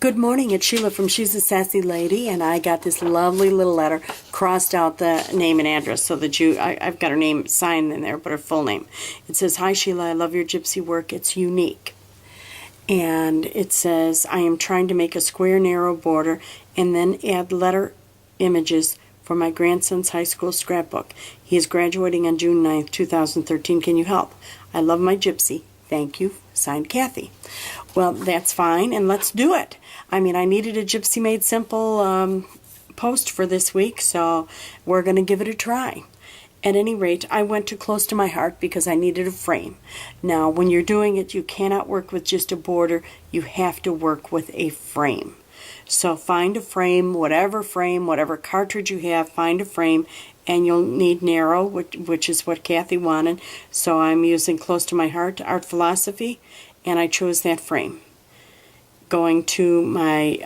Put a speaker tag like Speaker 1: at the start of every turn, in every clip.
Speaker 1: Good morning, it's Sheila from She's a Sassy Lady, and I got this lovely little letter, crossed out the name and address so that I've got her name signed in there, but her full name. It says, "Hi Sheila, I love your gypsy work, it's unique." And it says, "I am trying to make a square narrow border and then add letter images for my grandson's high school scrapbook. He is graduating on June 9th, 2013. Can you help? I love my gypsy. Thank you." Signed, Kathy. Well, that's fine, and let's do it. I mean, I needed a Gypsy Made Simple post for this week, so we're going to give it a try. At any rate, I went too close to my heart because I needed a frame. Now, when you're doing it, you cannot work with just a border. You have to work with a frame. So find a frame, whatever cartridge you have, find a frame, and you'll need narrow, which is what Kathy wanted. So I'm using Close to My Heart Art Philosophy, and I chose that frame. Going to my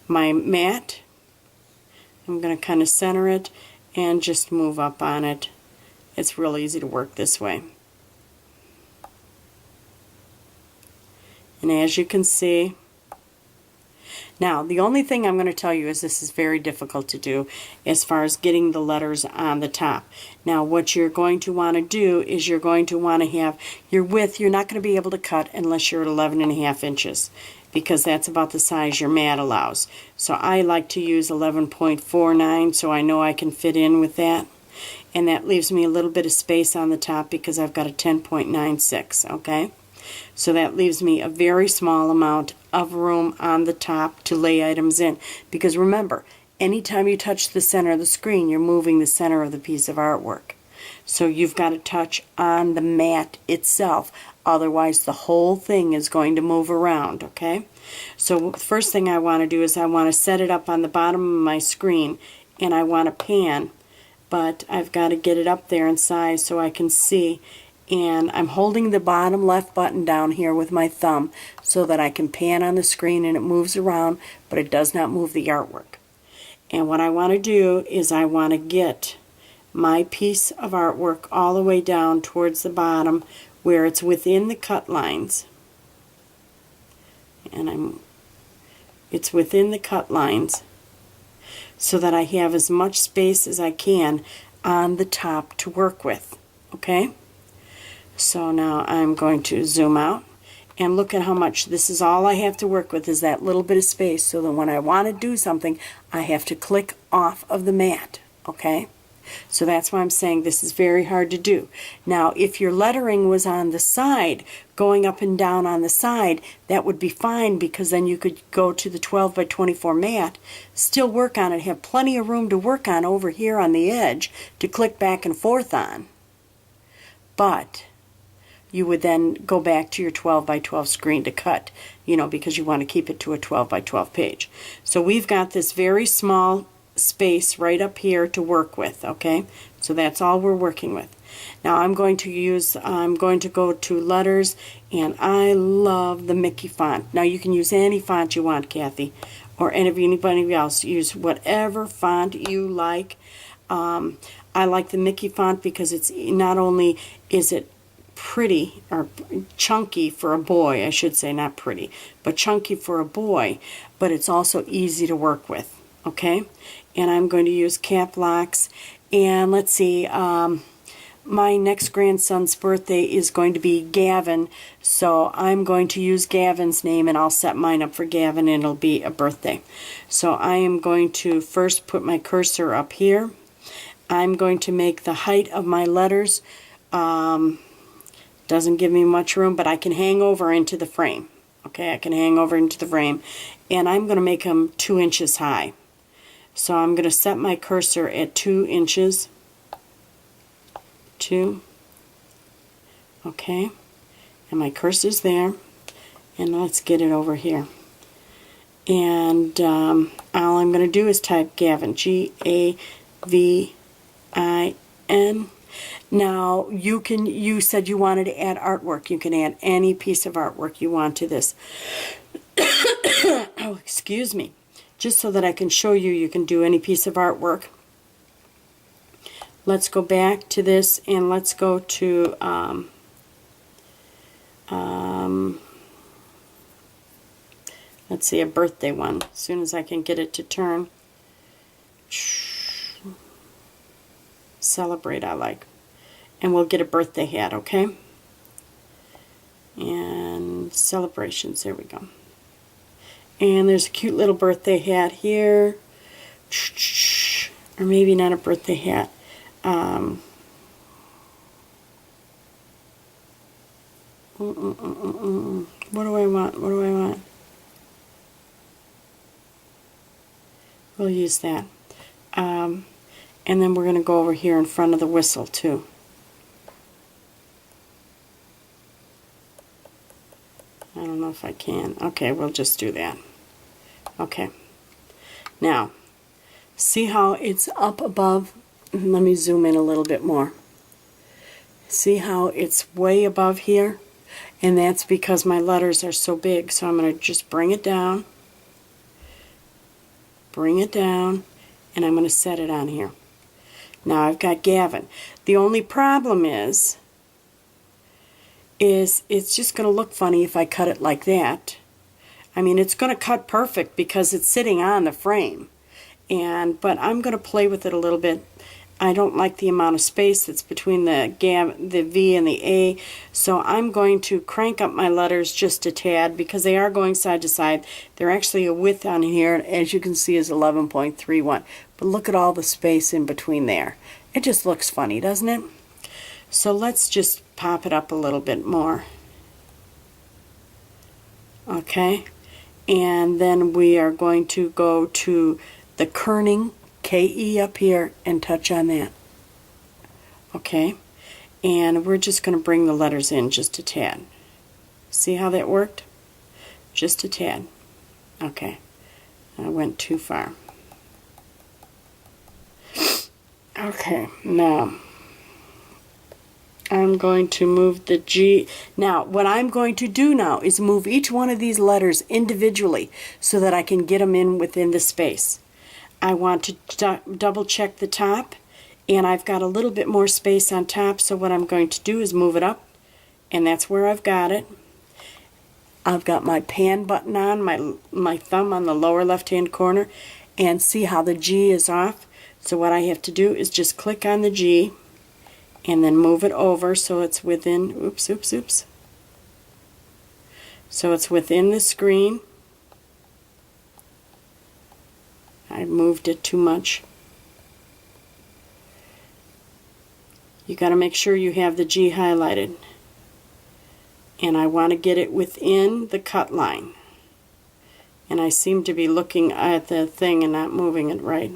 Speaker 1: my mat, I'm going to kind of center it and just move up on it. It's real easy to work this way. And as you can see, now the only thing I'm going to tell you is this is very difficult to do as far as getting the letters on the top. Now what you're going to want to do is you're going to want to have your width. You're not going to be able to cut unless you're at 11.5 inches because that's about the size your mat allows. So I like to use 11.49 so I know I can fit in with that. And that leaves me a little bit of space on the top because I've got a 10.96, okay? So that leaves me a very small amount of room on the top to lay items in. Because remember, anytime you touch the center of the screen, you're moving the center of the piece of artwork. So you've got to touch on the mat itself. Otherwise, the whole thing is going to move around, okay? So the first thing I want to do is I want to set it up on the bottom of my screen, and I want to pan. But I've got to get it up there in size so I can see. And I'm holding the bottom left button down here with my thumb so that I can pan on the screen and it moves around, but it does not move the artwork. And what I want to do is I want to get my piece of artwork all the way down towards the bottom where it's within the cut lines. And it's within the cut lines so that I have as much space as I can on the top to work with. Okay? So now I'm going to zoom out and look at how much. This is all I have to work with, is that little bit of space, so that when I want to do something I have to click off of the mat. Okay? So that's why I'm saying this is very hard to do. Now if your lettering was on the side, going up and down on the side, that would be fine because then you could go to the 12 by 24 mat, still work on it, have plenty of room to work on over here on the edge to click back and forth on. But you would then go back to your 12 by 12 screen to cut, you know, because you want to keep it to a 12 by 12 page. So we've got this very small space right up here to work with, okay? So that's all we're working with. Now I'm going to go to letters, and I love the Mickey font. Now you can use any font you want, Kathy, or anybody else. Use whatever font you like. I like the Mickey font because it's not only is it pretty, or chunky for a boy, I should say, not pretty, but chunky for a boy, but it's also easy to work with, okay? And I'm going to use cap locks, and let's see, my next grandson's birthday is going to be Gavin, so I'm going to use Gavin's name, and I'll set mine up for Gavin, and it'll be a birthday. So I am going to first put my cursor up here. I'm going to make the height of my letters, doesn't give me much room, but I can hang over into the frame. Okay, I can hang over into the frame, and I'm going to make them 2 inches high. So I'm going to set my cursor at 2 inches. 2. Okay, and my cursor's there, and let's get it over here. And all I'm going to do is type Gavin, G-A-V-I-N. Now you said you wanted to add artwork. You can add any piece of artwork you want to this. Oh, excuse me. Just so that I can show you, you can do any piece of artwork. Let's go back to this, and let's go to Let's see, a birthday one, as soon as I can get it to turn. Celebrate, I like. And we'll get a birthday hat, okay? And celebrations, there we go. And there's a cute little birthday hat here. Or maybe not a birthday hat. What do I want? What do I want? We'll use that. And then we're going to go over here in front of the whistle too. I don't know if I can. Okay, we'll just do that. Okay. Now, see how it's up above? Let me zoom in a little bit more. See how it's way above here? And that's because my letters are so big. So I'm going to just bring it down, and I'm going to set it on here. Now I've got Gavin. The only problem is it's just going to look funny if I cut it like that. I mean, it's going to cut perfect because it's sitting on the frame. But I'm going to play with it a little bit. I don't like the amount of space that's between the V and the A, so I'm going to crank up my letters just a tad because they are going side to side. They're actually a width on here, as you can see, is 11.31. But look at all the space in between there. It just looks funny, doesn't it? So let's just pop it up a little bit more. Okay, and then we are going to go to the kerning, K-E up here, and touch on that. Okay, and we're just going to bring the letters in just a tad. See how that worked? Just a tad. Okay, I went too far. Okay, now I'm going to move the G. Now, what I'm going to do now is move each one of these letters individually so that I can get them in within the space. I want to double check the top, and I've got a little bit more space on top, so what I'm going to do is move it up, and that's where I've got it. I've got my pan button on, my thumb on the lower left-hand corner, and see how the G is off. So what I have to do is just click on the G, and then move it over so it's within, oops. So it's within the screen. I moved it too much. You got to make sure you have the G highlighted. And I want to get it within the cut line. And I seem to be looking at the thing and not moving it right.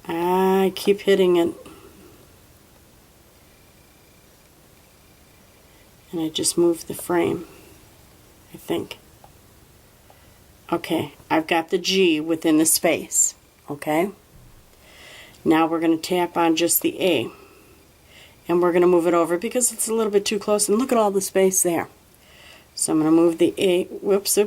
Speaker 1: I keep hitting it. And I just moved the frame, I think. Okay, I've got the G within the space. Okay? Now we're going to tap on just the A. And we're going to move it over because it's a little bit too close. And look at all the space there. So I'm going to move the A. Whoops.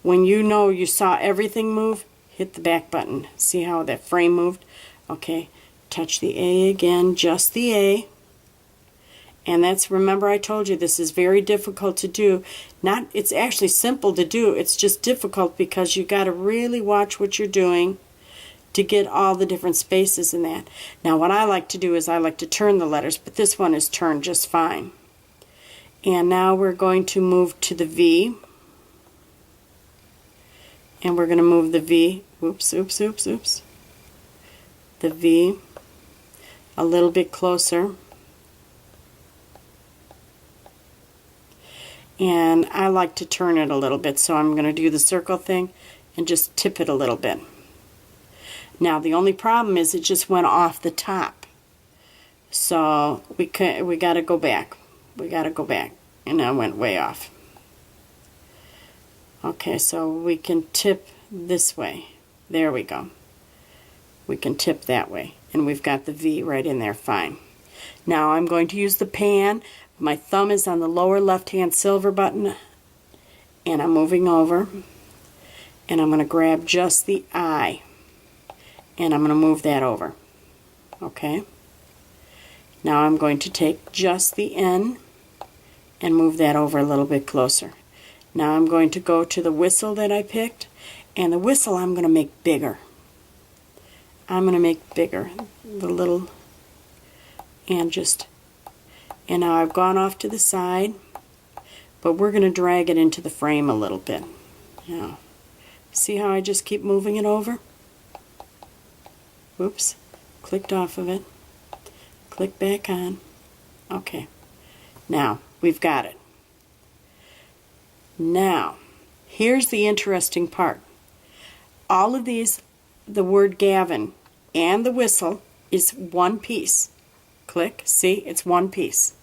Speaker 1: When you know you saw everything move, hit the back button. See how that frame moved? Okay, touch the A again, just the A. And that's, remember I told you this is very difficult to do. It's actually simple to do, it's just difficult because you got to really watch what you're doing to get all the different spaces in that. Now what I like to do is I like to turn the letters, but this one is turned just fine. And now we're going to move to the V. And we're going to move the V, the V a little bit closer. And I like to turn it a little bit, so I'm going to do the circle thing and just tip it a little bit. Now the only problem is it just went off the top, so we got to go back. And I went way off. Okay, so we can tip this way. There we go. We can tip that way, and we've got the V right in there fine. Now I'm going to use the pan. My thumb is on the lower left-hand silver button, and I'm moving over, and I'm going to grab just the I, and I'm going to move that over. Okay? Now I'm going to take just the N, and move that over a little bit closer. Now I'm going to go to the whistle that I picked, and the whistle I'm going to make bigger. I'm going to make bigger, the little, and now I've gone off to the side, but we're going to drag it into the frame a little bit. Now, see how I just keep moving it over? Whoops, clicked off of it. Click back on. Okay, now we've got it. Now, here's the interesting part. All of these, the word Gavin and the whistle is one piece. Click, see, it's one piece.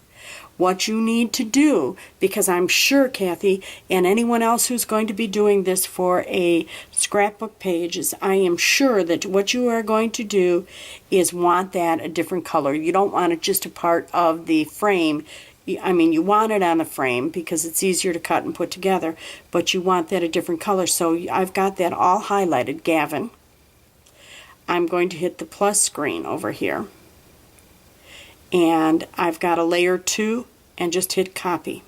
Speaker 1: What you need to do, because I'm sure Kathy and anyone else who's going to be doing this for a scrapbook page, is I am sure that what you are going to do is want that a different color. You don't want it just a part of the frame. I mean, you want it on the frame because it's easier to cut and put together, but you want that a different color. So I've got that all highlighted, Gavin. I'm going to hit the plus screen over here. And I've got a layer 2 and just hit copy.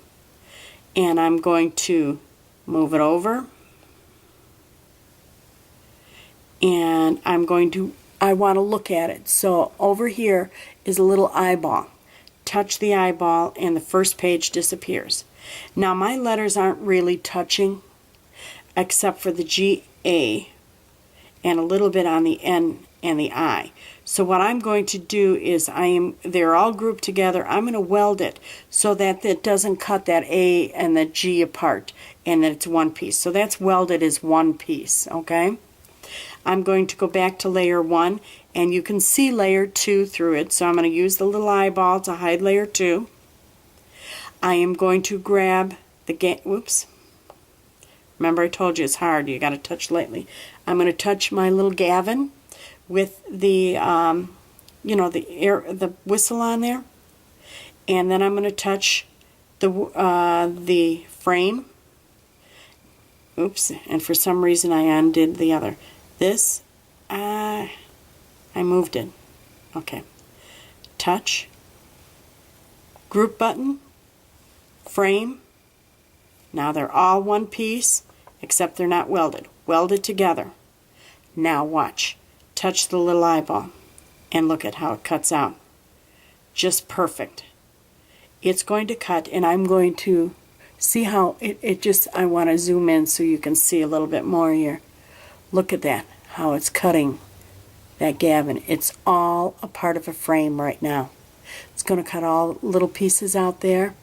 Speaker 1: And I'm going to move it over. And I want to look at it. So over here is a little eyeball. Touch the eyeball and the first page disappears. Now my letters aren't really touching except for the G-A and a little bit on the N and the I. So what I'm going to do is they're all grouped together. I'm going to weld it so that it doesn't cut that A and the G apart and that it's one piece. So that's welded as one piece, okay? I'm going to go back to layer 1 and you can see layer 2 through it. So I'm going to use the little eyeball to hide layer 2. I am going to grab the whoops. Remember I told you it's hard. You got to touch lightly. I'm going to touch my little Gavin with the the whistle on there, and then I'm going to touch the frame. Oops, and for some reason I undid the other. This I moved it. Okay, touch, group button, frame. Now they're all one piece except they're not welded. Welded together. Now watch. Touch the little eyeball and look at how it cuts out. Just perfect. It's going to cut, and I'm going to see how I want to zoom in so you can see a little bit more here. Look at that, how it's cutting that Gavin. It's all a part of a frame right now. It's going to cut all little pieces out there.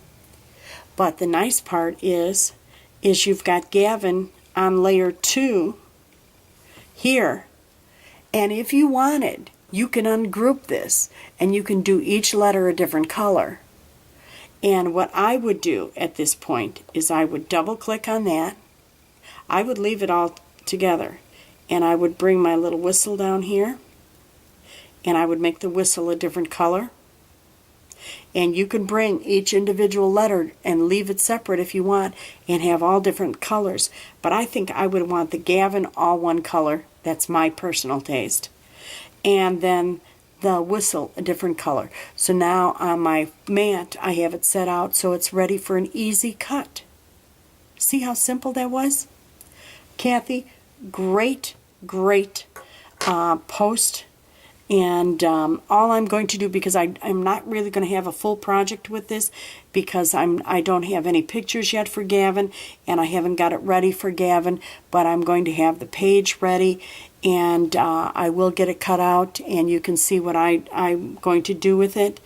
Speaker 1: But the nice part is you've got Gavin on layer 2 here. And if you wanted, you can ungroup this and you can do each letter a different color. And what I would do at this point is I would double click on that. I would leave it all together and I would bring my little whistle down here and I would make the whistle a different color. And you can bring each individual letter and leave it separate if you want and have all different colors. But I think I would want the Gavin all one color. That's my personal taste. And then the whistle a different color. So now on my mat I have it set out so it's ready for an easy cut. See how simple that was? Kathy, great post. And all I'm going to do, because I'm not really going to have a full project with this, because I don't have any pictures yet for Gavin, and I haven't got it ready for Gavin, but I'm going to have the page ready, and I will get it cut out, and you can see what I'm going to do with it.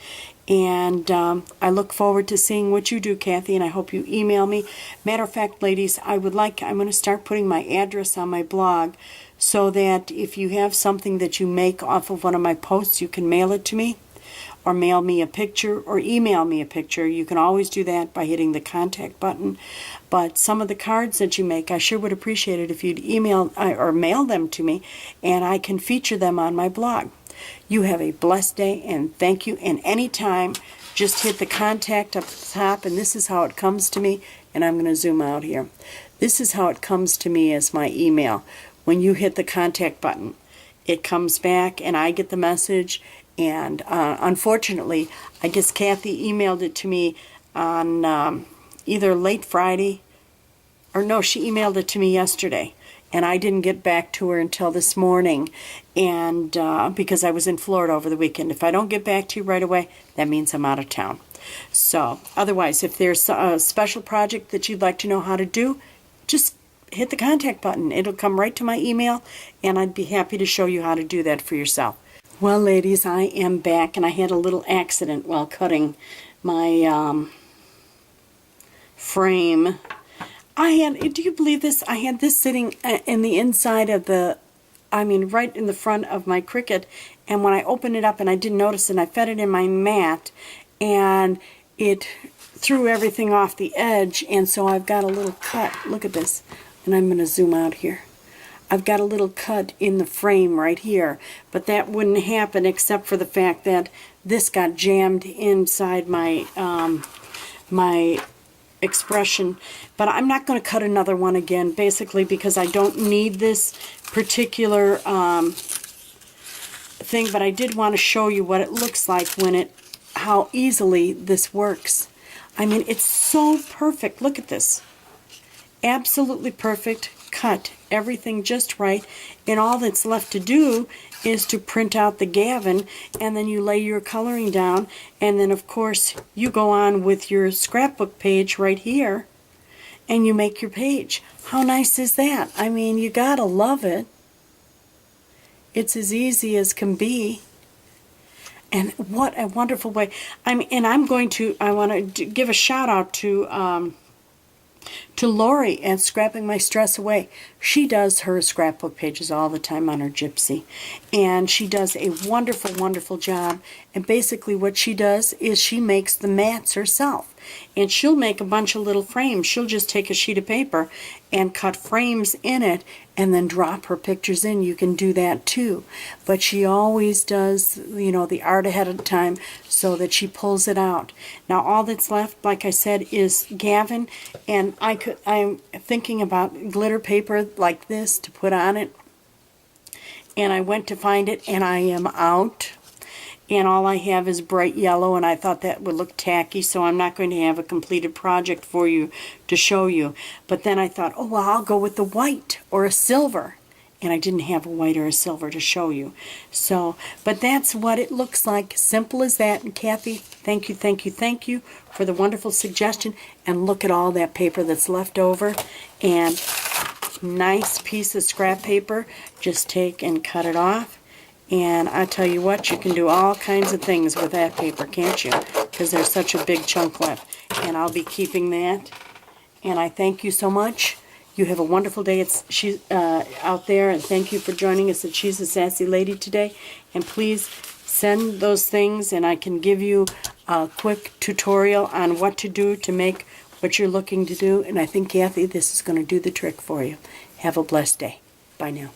Speaker 1: And I look forward to seeing what you do, Kathy, and I hope you email me. Matter of fact, ladies, I'm going to start putting my address on my blog, so that if you have something that you make off of one of my posts, you can mail it to me, or mail me a picture, or email me a picture. You can always do that by hitting the contact button. But some of the cards that you make, I sure would appreciate it if you'd email or mail them to me, and I can feature them on my blog. You have a blessed day, and thank you. And anytime, just hit the contact up the top, and this is how it comes to me. And I'm going to zoom out here. This is how it comes to me as my email. When you hit the contact button, it comes back and I get the message, and unfortunately I guess Kathy emailed it to me on either late Friday, or no, she emailed it to me yesterday, and I didn't get back to her until this morning, and because I was in Florida over the weekend. If I don't get back to you right away, that means I'm out of town. So otherwise, if there's a special project that you'd like to know how to do, just hit the contact button. It'll come right to my email, and I'd be happy to show you how to do that for yourself. Well, ladies, I am back, and I had a little accident while cutting my frame. Do you believe this? I had this sitting in the inside of right in the front of my Cricut, and when I opened it up and I didn't notice it, and I fed it in my mat, and it threw everything off the edge, and so I've got a little cut. Look at this, and I'm going to zoom out here. I've got a little cut in the frame right here, but that wouldn't happen except for the fact that this got jammed inside my my expression. But I'm not going to cut another one again, basically because I don't need this particular thing, but I did want to show you what it looks like how easily this works. I mean, it's so perfect. Look at this. Absolutely perfect. Cut everything just right, and all that's left to do is to print out the Gavin, and then you lay your coloring down, and then of course you go on with your scrapbook page right here and you make your page. How nice is that? I mean, you gotta love it. It's as easy as can be. And what a wonderful way. I want to give a shout out to Lori at Scrapping My Stress Away. She does her scrapbook pages all the time on her Gypsy, and she does a wonderful, wonderful job. And basically what she does is she makes the mats herself, and she'll make a bunch of little frames. She'll just take a sheet of paper and cut frames in it and then drop her pictures in. You can do that too, but she always does, the art ahead of time so that she pulls it out. Now all that's left, like I said, is Gavin, and I'm thinking about glitter paper like this to put on it, and I went to find it and I am out, and all I have is bright yellow, and I thought that would look tacky, so I'm not going to have a completed project for you to show you. But then I thought, oh well, I'll go with the white or a silver, and I didn't have a white or a silver to show you. So, but that's what it looks like. Simple as that. And Kathy, thank you, thank you, thank you for the wonderful suggestion. And look at all that paper that's left over, and nice piece of scrap paper. Just take and cut it off. And I tell you what, you can do all kinds of things with that paper, can't you? Because there's such a big chunk left. And I'll be keeping that. And I thank you so much. You have a wonderful day out there, and thank you for joining us at She's a Sassy Lady today. And please send those things, and I can give you a quick tutorial on what to do to make what you're looking to do. And I think, Kathy, this is going to do the trick for you. Have a blessed day. Bye now.